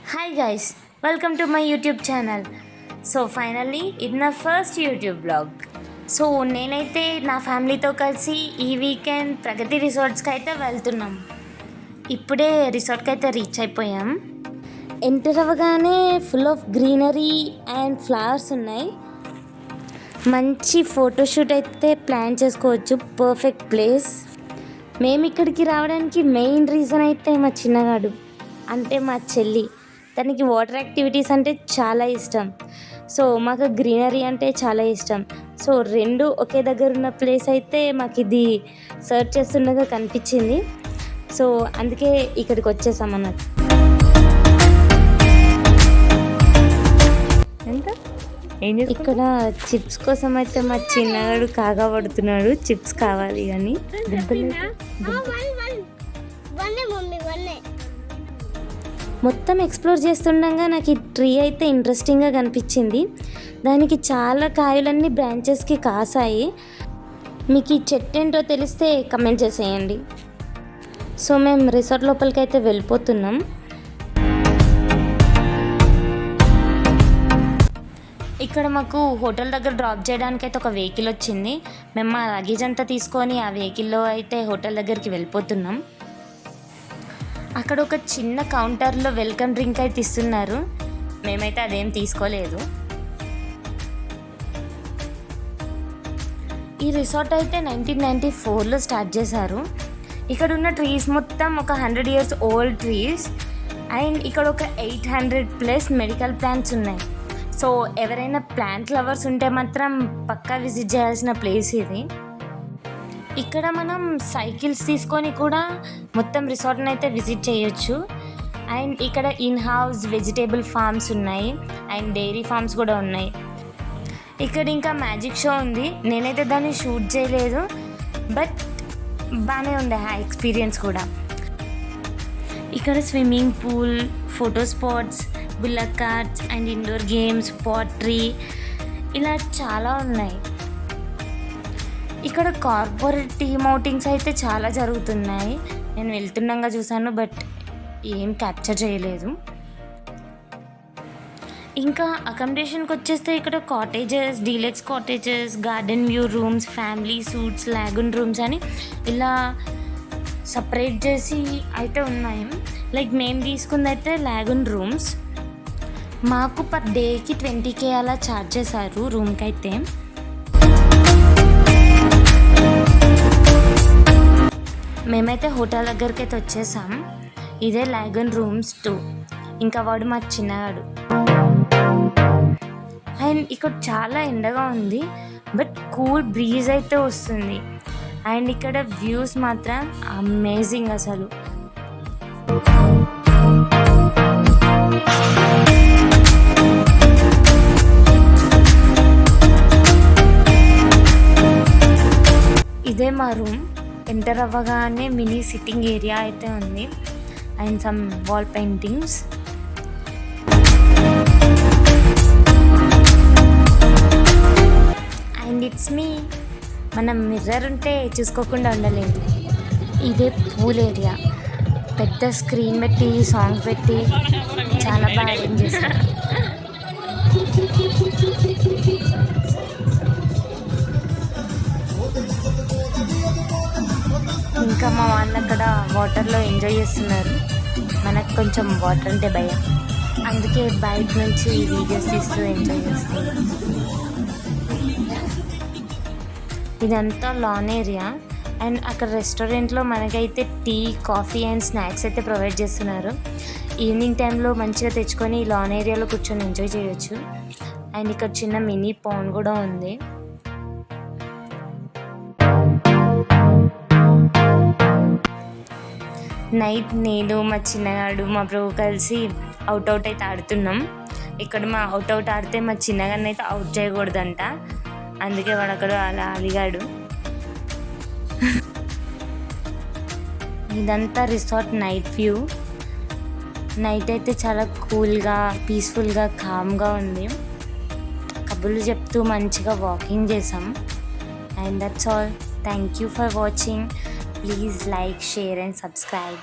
Hi guys, welcome to my YouTube channel. So finally ఇది నా first YouTube blog. So నేనైతే నా ఫ్యామిలీతో కలిసి ఈ వీకెండ్ ప్రగతి రిసార్ట్స్కి అయితే వెళ్తున్నాం. ఇప్పుడే రిసార్ట్కి అయితే రీచ్ అయిపోయాం. ఎంటర్ అవ్వగానే full of greenery and flowers ఉన్నాయి. మంచి ఫోటోషూట్ అయితే ప్లాన్ చేసుకోవచ్చు. Perfect place. మేము ఇక్కడికి రావడానికి మెయిన్ రీజన్ అయితే మా చిన్నగాడు, అంటే మా చెల్లి. తనకి వాటర్ యాక్టివిటీస్ అంటే చాలా ఇష్టం. సో మాకు గ్రీనరీ అంటే చాలా ఇష్టం. సో రెండు ఒకే దగ్గర ఉన్న ప్లేస్ అయితే మాకు ఇది సర్చ్ చేస్తుండగా కనిపించింది. సో అందుకే ఇక్కడికి వచ్చేసాం అన్నట్టు. ఇక్కడ చిప్స్ కోసం అయితే మా చిన్నగాడు కాగా పడుతున్నాడు. చిప్స్ కావాలి కానీ మొత్తం ఎక్స్ప్లోర్ చేస్తుండగా నాకు ఈ ట్రీ అయితే ఇంట్రెస్టింగ్గా కనిపించింది. దానికి చాలా కాయలన్నీ బ్రాంచెస్కి కాసాయి. మీకు ఈ చెట్టు ఏంటో తెలిస్తే కమెంట్ చేసేయండి. సో మేము రిసార్ట్ లోపలికి అయితే వెళ్ళిపోతున్నాం. ఇక్కడ మాకు హోటల్ దగ్గర డ్రాప్ చేయడానికి అయితే ఒక వెహికల్ వచ్చింది. మేము మా లగేజ్ అంతా తీసుకొని ఆ వెహికల్లో అయితే హోటల్ దగ్గరికి వెళ్ళిపోతున్నాం. అక్కడ ఒక చిన్న కౌంటర్లో వెల్కమ్ డ్రింక్ అయితే ఇస్తున్నారు. మేమైతే అదేం తీసుకోలేదు. ఈ రిసార్ట్ అయితే 1994లో స్టార్ట్ చేశారు. ఇక్కడ ఉన్న ట్రీస్ మొత్తం ఒక 100 years ఓల్డ్ ట్రీస్. అండ్ ఇక్కడ ఒక 800+ మెడికల్ ప్లాంట్స్ ఉన్నాయి. సో ఎవరైనా ప్లాంట్ లవర్స్ ఉంటే మాత్రం పక్కా విజిట్ చేయాల్సిన ప్లేస్ ఇది. ఇక్కడ మనం సైకిల్స్ తీసుకొని కూడా మొత్తం రిసార్ట్ని అయితే విజిట్ చేయొచ్చు. అండ్ ఇక్కడ ఇన్ హౌస్ వెజిటేబుల్ ఫార్మ్స్ ఉన్నాయి అండ్ డైరీ ఫార్మ్స్ కూడా ఉన్నాయి. ఇక్కడ ఇంకా మ్యాజిక్ షో ఉంది. నేనైతే దాన్ని షూట్ చేయలేదు, బట్ బాగానే ఉండే ఆ ఎక్స్పీరియన్స్ కూడా. ఇక్కడ swimming pool, photo spots, bullock carts and indoor games, pottery ఇలా చాలా ఉన్నాయి. ఇక్కడ కార్పొరేట్ టీమ్ అవుటింగ్స్ అయితే చాలా జరుగుతున్నాయి. నేను వెళ్తుండగా చూసాను, బట్ ఏం క్యాప్చర్ చేయలేదు. ఇంకా అకామిడేషన్కి వచ్చేస్తే ఇక్కడ cottages, deluxe cottages, garden view rooms, family suits, lagoon rooms అని ఇలా సపరేట్ చేసి అయితే ఉన్నాయి. లైక్ మేము తీసుకుంది అయితే లాగూన్ రూమ్స్. మాకు పర్ డేకి 20K అలా ఛార్జ్ చేశారు రూమ్కి అయితే. మేమైతే హోటల్ దగ్గరికి అయితే వచ్చేసాం. ఇదే లాగూన్ రూమ్స్ 2. ఇంకా వాడు మా చిన్నగాడు. అండ్ ఇక్కడ చాలా ఎండగా ఉంది, బట్ కూల్ బ్రీజ్ అయితే వస్తుంది. అండ్ ఇక్కడ వ్యూస్ మాత్రం అమేజింగ్ అసలు. ఇదే మా రూమ్. ఎంటర్ అవ్వగానే మినీ సిట్టింగ్ ఏరియా అయితే ఉంది and some wall paintings. And it's me. మనం మిర్రర్ ఉంటే చూసుకోకుండా ఉండలేదు. ఇదే పూల్ ఏరియా. పెద్ద స్క్రీన్ పెట్టి సాంగ్ పెట్టి చాలా బాగా అరేంజ్ చేశారు. ఇంకా మా వాళ్ళు అక్కడ వాటర్లో ఎంజాయ్ చేస్తున్నారు. మనకు కొంచెం వాటర్ అంటే భయం, అందుకే బయట నుంచి వీడియోస్ తీస్తూ ఎంజాయ్ చేస్తున్నారు. ఇదంతా లాన్ ఏరియా. అండ్ అక్కడ రెస్టారెంట్లో మనకైతే టీ, కాఫీ అండ్ స్నాక్స్ అయితే ప్రొవైడ్ చేస్తున్నారు. ఈవినింగ్ టైంలో మంచిగా తెచ్చుకొని లాన్ ఏరియాలో కూర్చొని ఎంజాయ్ చేయొచ్చు. అండ్ ఇక్కడ చిన్న మినీ పాండ్ కూడా ఉంది. నైట్ నేను, మా చిన్నగాడు, మా బ్రో కలిసి అవుట్ అయితే ఆడుతున్నాం. ఇక్కడ మా అవుట్ ఆడితే మా చిన్నగాడిని అయితే అవుట్ చేయకూడదంట. అందుకే వాడు అక్కడ అలా అలిగాడు. ఇదంతా రిసార్ట్ నైట్ వ్యూ. నైట్ అయితే చాలా కూల్గా, పీస్ఫుల్గా, కామ్గా ఉంది. కబుర్లు చెప్తూ మంచిగా వాకింగ్ చేసాం. And that's all. Thank you for watching. Please like, share and subscribe.